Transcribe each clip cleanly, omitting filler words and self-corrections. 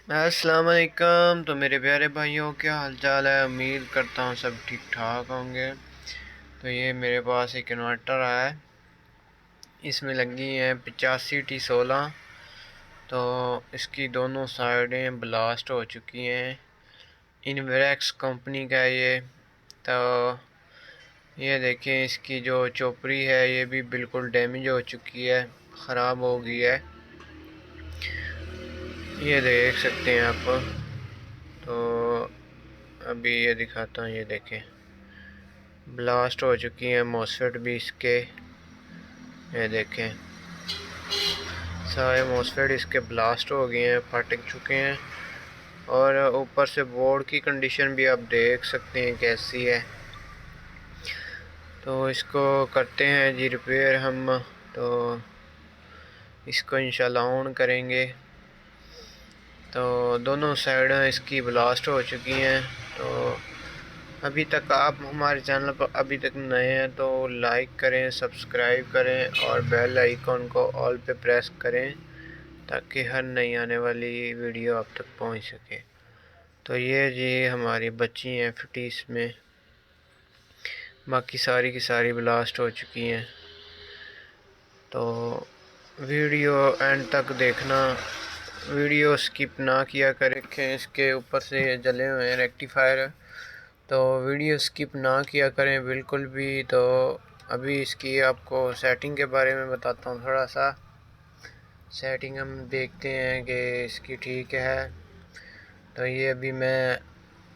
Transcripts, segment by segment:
अस्सलाम वालेकुम। तो मेरे प्यारे भाइयों, क्या हाल चाल है? उम्मीद करता हूँ सब ठीक ठाक होंगे। तो ये मेरे पास एक इन्वर्टर आया है, इसमें लगी हैं 85T16। तो इसकी दोनों साइडें ब्लास्ट हो चुकी हैं। इनवेरेक्स कंपनी का है ये। तो ये देखें, इसकी जो चोपड़ी है ये भी बिल्कुल डैमेज हो चुकी है, ख़राब हो गई है। ये देख सकते हैं आप। तो अभी ये दिखाता हूँ, ये देखें ब्लास्ट हो चुकी हैं मॉसफेट भी इसके। ये देखें सारे मॉसफेट इसके ब्लास्ट हो गए हैं, फट चुके हैं। और ऊपर से बोर्ड की कंडीशन भी आप देख सकते हैं कैसी है। तो इसको करते हैं जी रिपेयर हम। तो इसको इंशाल्लाह ऑन करेंगे। तो दोनों साइड इसकी ब्लास्ट हो चुकी हैं। तो अभी तक आप हमारे चैनल पर अभी तक नए हैं तो लाइक करें, सब्सक्राइब करें और बेल आइकॉन को ऑल पे प्रेस करें ताकि हर नई आने वाली वीडियो आप तक पहुंच सके। तो ये जी हमारी बच्ची हैं फिटीस में, बाकी सारी की सारी ब्लास्ट हो चुकी हैं। तो वीडियो एंड तक देखना, वीडियो स्किप ना किया करें। इसके ऊपर से जले हुए हैं रेक्टिफायर, तो वीडियो स्किप ना किया करें बिल्कुल भी। तो अभी इसकी आपको सेटिंग के बारे में बताता हूँ थोड़ा सा। सेटिंग हम देखते हैं कि इसकी ठीक है। तो ये अभी मैं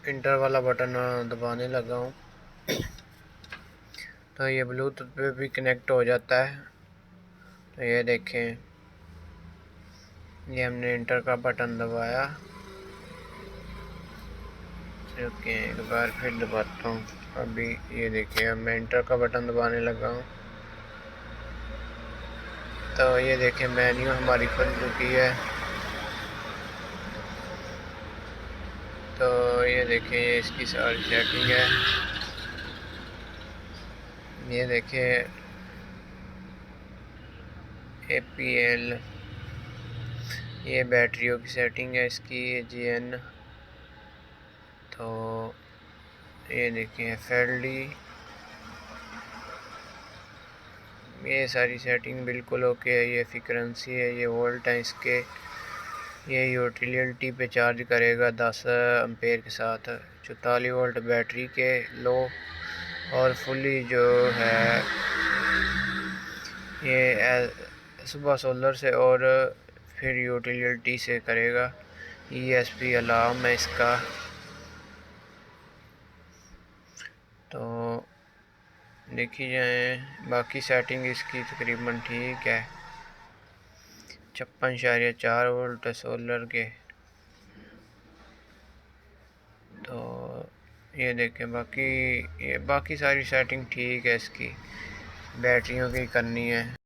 इंटर वाला बटन दबाने लगा हूँ, तो ये ब्लूटूथ पे भी कनेक्ट हो जाता है। तो ये देखें, ये हमने इंटर का बटन दबाया। ओके, एक बार फिर दबाता हूँ। अभी ये देखिए, अब मैं इंटर का बटन दबाने लगा हूँ। तो ये देखें मेन्यू हमारी खुल चुकी है। तो ये देखें, ये इसकी सारी सेटिंग है। ये देखें APL, ये बैटरियों की सेटिंग है इसकी, GN। तो ये देखें FLD, ये सारी सेटिंग बिल्कुल ओके है। ये फ्रीक्वेंसी है, ये वोल्ट है इसके। ये यूटिलिटी पे चार्ज करेगा 10 एम्पेयर के साथ, 44 वोल्ट बैटरी के लो। और फुली जो है ये सुबह सोलर से और फिर यूटिलिटी से करेगा। ESP अलार्म है इसका। तो देखी जाए, बाकी सेटिंग इसकी तकरीबन ठीक है। 56.4 वोल्ट सोलर के। तो ये देखें, बाकी सारी सेटिंग ठीक है इसकी, बैटरियों की करनी है।